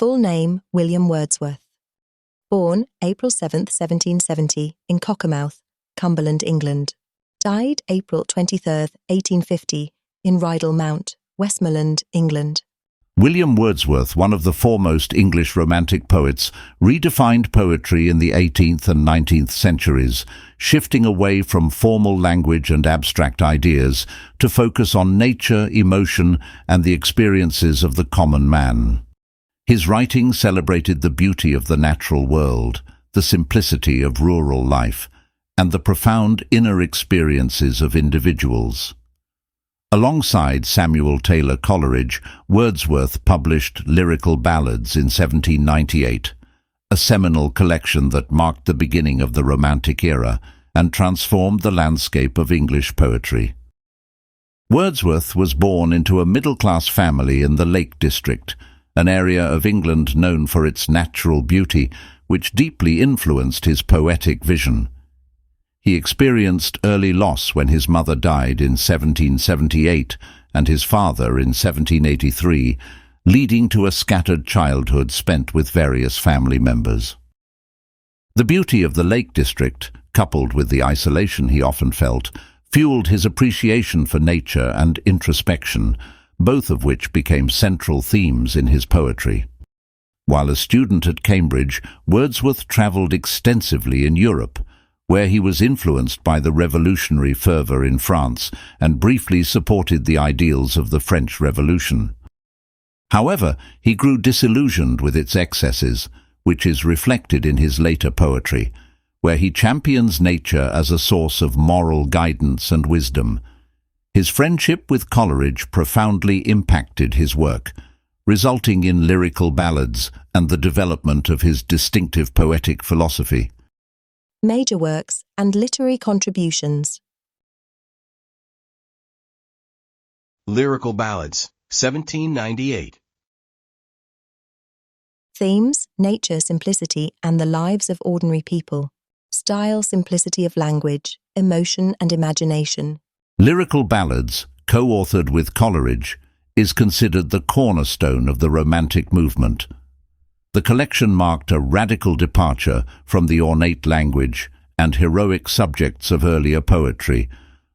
Full name William Wordsworth. Born April 7, 1770 in Cockermouth, Cumberland, England. Died April 23, 1850 in Rydal Mount, Westmoreland, England. William Wordsworth, one of the foremost English Romantic poets, redefined poetry in the 18th and 19th centuries, shifting away from formal language and abstract ideas to focus on nature, emotion, and the experiences of the common man. His writing celebrated the beauty of the natural world, the simplicity of rural life, and the profound inner experiences of individuals. Alongside Samuel Taylor Coleridge, Wordsworth published Lyrical Ballads in 1798, a seminal collection that marked the beginning of the Romantic era and transformed the landscape of English poetry. Wordsworth was born into a middle-class family in the Lake District, an area of England known for its natural beauty, which deeply influenced his poetic vision. He experienced early loss when his mother died in 1778 and his father in 1783, leading to a scattered childhood spent with various family members. The beauty of the Lake District, coupled with the isolation he often felt, fueled his appreciation for nature and introspection, both of which became central themes in his poetry. While a student at Cambridge, Wordsworth travelled extensively in Europe, where he was influenced by the revolutionary fervour in France and briefly supported the ideals of the French Revolution. However, he grew disillusioned with its excesses, which is reflected in his later poetry, where he champions nature as a source of moral guidance and wisdom. His friendship with Coleridge profoundly impacted his work, resulting in Lyrical Ballads and the development of his distinctive poetic philosophy. Major works and literary contributions. Lyrical Ballads, 1798. Themes, nature, simplicity, and the lives of ordinary people. Style, simplicity of language, emotion and imagination. Lyrical Ballads, co-authored with Coleridge, is considered the cornerstone of the Romantic movement. The collection marked a radical departure from the ornate language and heroic subjects of earlier poetry,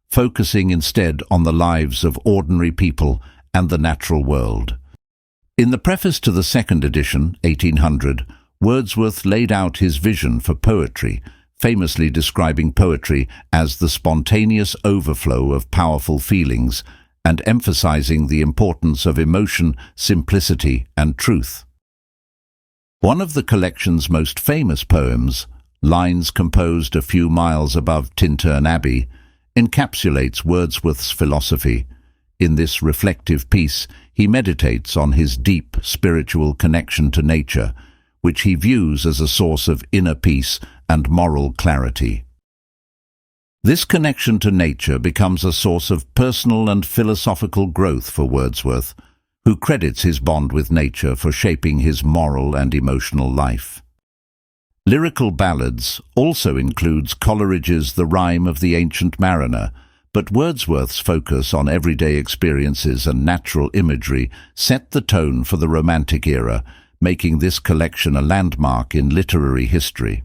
focusing instead on the lives of ordinary people and the natural world. In the preface to the second edition, 1800, Wordsworth laid out his vision for poetry, famously describing poetry as the spontaneous overflow of powerful feelings and emphasizing the importance of emotion, simplicity, and truth. One of the collection's most famous poems, Lines Composed a Few Miles Above Tintern Abbey, encapsulates Wordsworth's philosophy. In this reflective piece, he meditates on his deep spiritual connection to nature, which he views as a source of inner peace and moral clarity. This connection to nature becomes a source of personal and philosophical growth for Wordsworth, who credits his bond with nature for shaping his moral and emotional life. Lyrical Ballads also includes Coleridge's The Rime of the Ancient Mariner, but Wordsworth's focus on everyday experiences and natural imagery set the tone for the Romantic era, making this collection a landmark in literary history.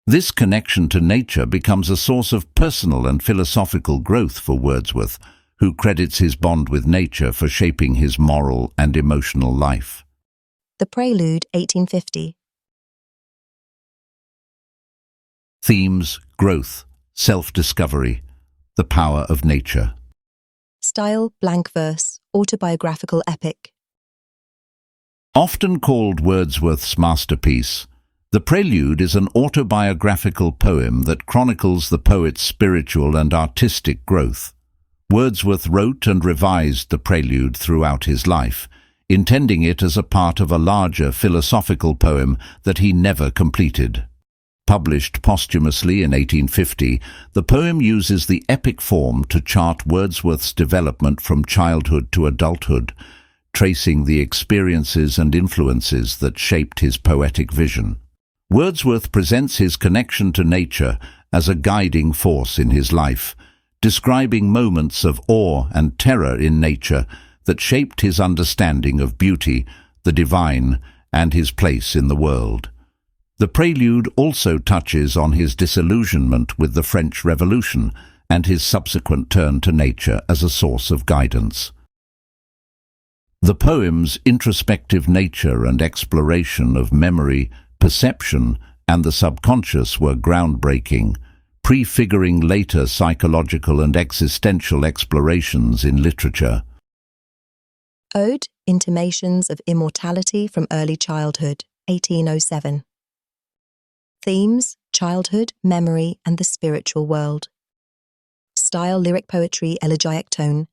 This connection to nature becomes a source of personal and philosophical growth for Wordsworth, who credits his bond with nature for shaping his moral and emotional life. The Prelude, 1850. Themes, growth, self-discovery, the power of nature. Style, blank verse, autobiographical epic. Often called Wordsworth's masterpiece, The Prelude is an autobiographical poem that chronicles the poet's spiritual and artistic growth. Wordsworth wrote and revised the Prelude throughout his life, intending it as a part of a larger philosophical poem that he never completed. Published posthumously in 1850, the poem uses the epic form to chart Wordsworth's development from childhood to adulthood, tracing the experiences and influences that shaped his poetic vision. Wordsworth presents his connection to nature as a guiding force in his life, describing moments of awe and terror in nature that shaped his understanding of beauty, the divine, and his place in the world. The Prelude also touches on his disillusionment with the French Revolution and his subsequent turn to nature as a source of guidance. The poem's introspective nature and exploration of memory, perception, and the subconscious were groundbreaking, prefiguring later psychological and existential explorations in literature. Ode, Intimations of Immortality from Early Childhood, 1807. Themes, childhood, memory, and the spiritual world. Style, lyric poetry, elegiac tone.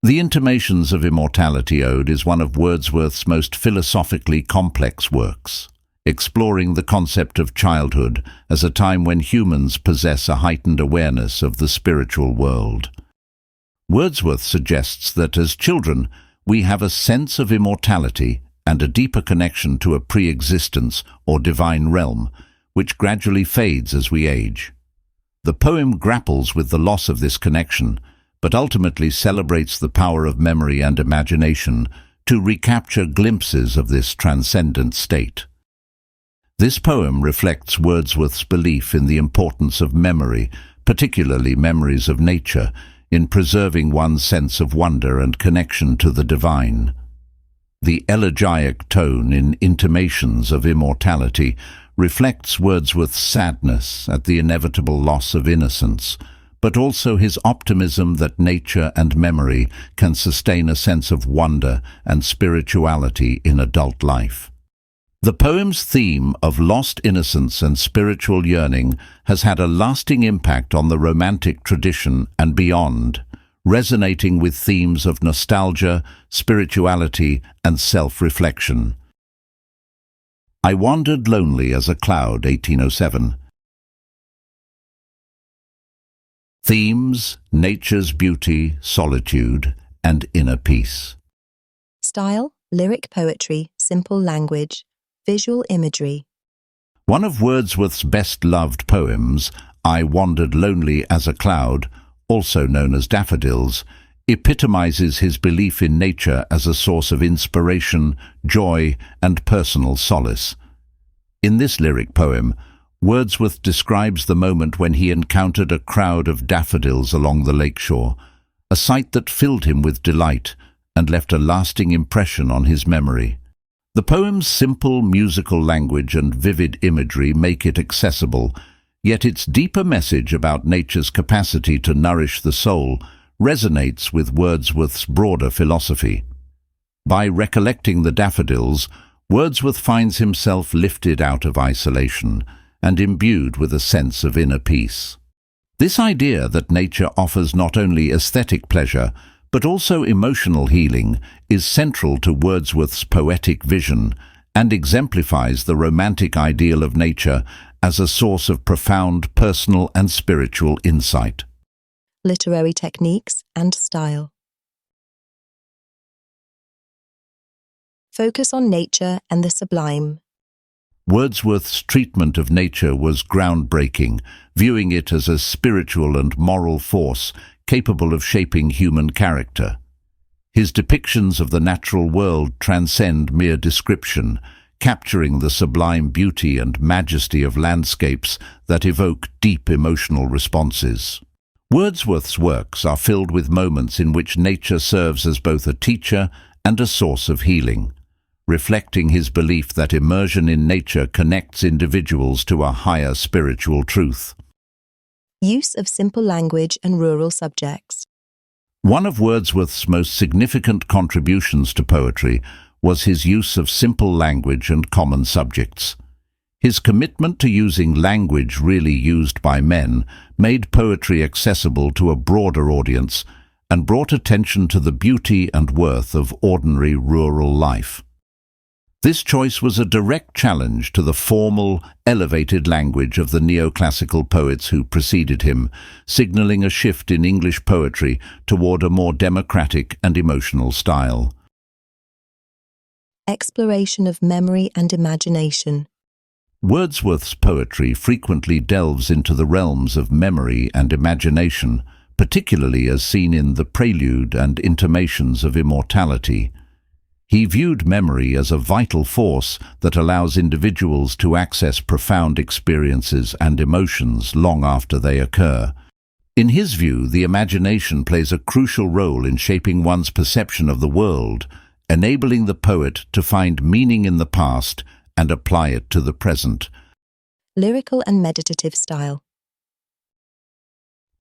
The Intimations of Immortality Ode is one of Wordsworth's most philosophically complex works, exploring the concept of childhood as a time when humans possess a heightened awareness of the spiritual world. Wordsworth suggests that as children, we have a sense of immortality and a deeper connection to a pre-existence or divine realm, which gradually fades as we age. The poem grapples with the loss of this connection, but ultimately celebrates the power of memory and imagination to recapture glimpses of this transcendent state. This poem reflects Wordsworth's belief in the importance of memory, particularly memories of nature, in preserving one's sense of wonder and connection to the divine. The elegiac tone in Intimations of Immortality reflects Wordsworth's sadness at the inevitable loss of innocence, but also his optimism that nature and memory can sustain a sense of wonder and spirituality in adult life. The poem's theme of lost innocence and spiritual yearning has had a lasting impact on the Romantic tradition and beyond, resonating with themes of nostalgia, spirituality, and self-reflection. I Wandered Lonely as a Cloud, 1807. Themes, nature's beauty, solitude, and inner peace. Style, lyric poetry, simple language, visual imagery. One of Wordsworth's best-loved poems, I Wandered Lonely as a Cloud, also known as Daffodils, epitomizes his belief in nature as a source of inspiration, joy, and personal solace. In this lyric poem, Wordsworth describes the moment when he encountered a crowd of daffodils along the lakeshore, a sight that filled him with delight and left a lasting impression on his memory. The poem's simple musical language and vivid imagery make it accessible, yet its deeper message about nature's capacity to nourish the soul resonates with Wordsworth's broader philosophy. By recollecting the daffodils, Wordsworth finds himself lifted out of isolation and imbued with a sense of inner peace. This idea that nature offers not only aesthetic pleasure, but also emotional healing, is central to Wordsworth's poetic vision and exemplifies the romantic ideal of nature as a source of profound personal and spiritual insight. Literary techniques and style. Focus on nature and the sublime. Wordsworth's treatment of nature was groundbreaking, viewing it as a spiritual and moral force capable of shaping human character. His depictions of the natural world transcend mere description, capturing the sublime beauty and majesty of landscapes that evoke deep emotional responses. Wordsworth's works are filled with moments in which nature serves as both a teacher and a source of healing, reflecting his belief that immersion in nature connects individuals to a higher spiritual truth. Use of simple language and rural subjects. One of Wordsworth's most significant contributions to poetry was his use of simple language and common subjects. His commitment to using language really used by men made poetry accessible to a broader audience and brought attention to the beauty and worth of ordinary rural life. This choice was a direct challenge to the formal, elevated language of the neoclassical poets who preceded him, signaling a shift in English poetry toward a more democratic and emotional style. Exploration of memory and imagination. Wordsworth's poetry frequently delves into the realms of memory and imagination, particularly as seen in the Prelude and Intimations of Immortality. He viewed memory as a vital force that allows individuals to access profound experiences and emotions long after they occur. In his view, the imagination plays a crucial role in shaping one's perception of the world, enabling the poet to find meaning in the past and apply it to the present. Lyrical and meditative style.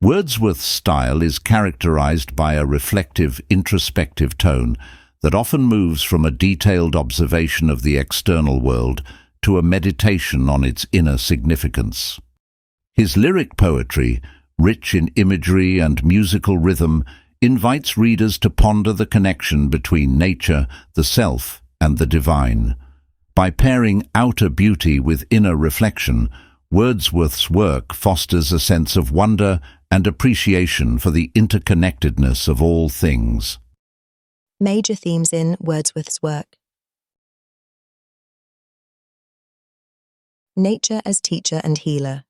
Wordsworth's style is characterized by a reflective, introspective tone that often moves from a detailed observation of the external world to a meditation on its inner significance. His lyric poetry, rich in imagery and musical rhythm, invites readers to ponder the connection between nature, the self, and the divine. By pairing outer beauty with inner reflection, Wordsworth's work fosters a sense of wonder and appreciation for the interconnectedness of all things. Major themes in Wordsworth's work. Nature as teacher and healer.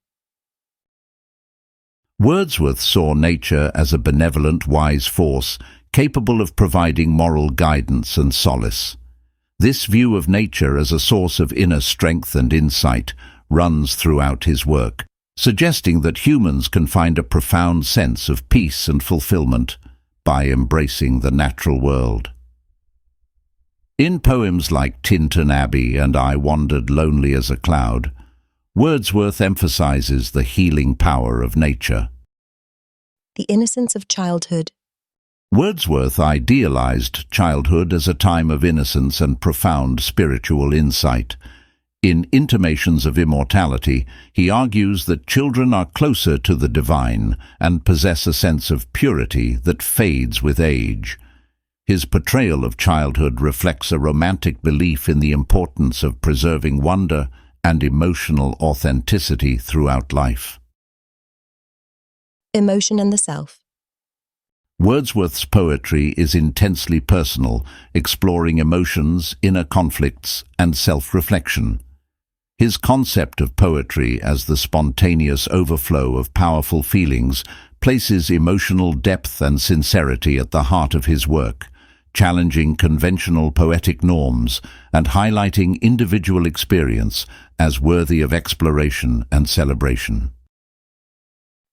Wordsworth saw nature as a benevolent, wise force capable of providing moral guidance and solace. This view of nature as a source of inner strength and insight runs throughout his work, suggesting that humans can find a profound sense of peace and fulfillment by embracing the natural world. In poems like Tintern Abbey and I Wandered Lonely as a Cloud, Wordsworth emphasizes the healing power of nature. The innocence of childhood. Wordsworth idealized childhood as a time of innocence and profound spiritual insight. In Intimations of Immortality, he argues that children are closer to the divine and possess a sense of purity that fades with age. His portrayal of childhood reflects a romantic belief in the importance of preserving wonder and emotional authenticity throughout life. Emotion and the self. Wordsworth's poetry is intensely personal, exploring emotions, inner conflicts, and self-reflection. His concept of poetry as the spontaneous overflow of powerful feelings places emotional depth and sincerity at the heart of his work, challenging conventional poetic norms and highlighting individual experience as worthy of exploration and celebration.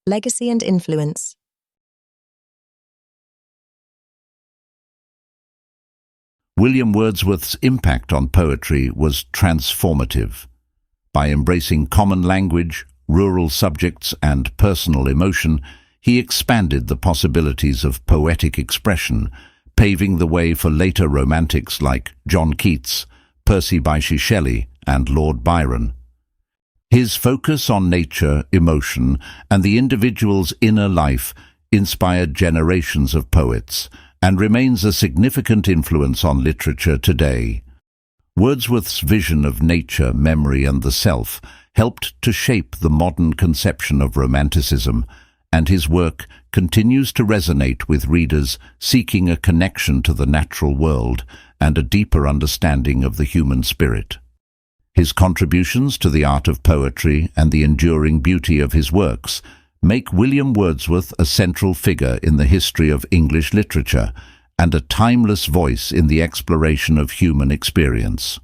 Legacy and influence. William Wordsworth's impact on poetry was transformative. By embracing common language, rural subjects, and personal emotion, he expanded the possibilities of poetic expression, paving the way for later romantics like John Keats, Percy Bysshe Shelley, and Lord Byron. His focus on nature, emotion, and the individual's inner life inspired generations of poets and remains a significant influence on literature today. Wordsworth's vision of nature, memory, and the self helped to shape the modern conception of Romanticism, and his work continues to resonate with readers seeking a connection to the natural world and a deeper understanding of the human spirit. His contributions to the art of poetry and the enduring beauty of his works make William Wordsworth a central figure in the history of English literature and a timeless voice in the exploration of human experience.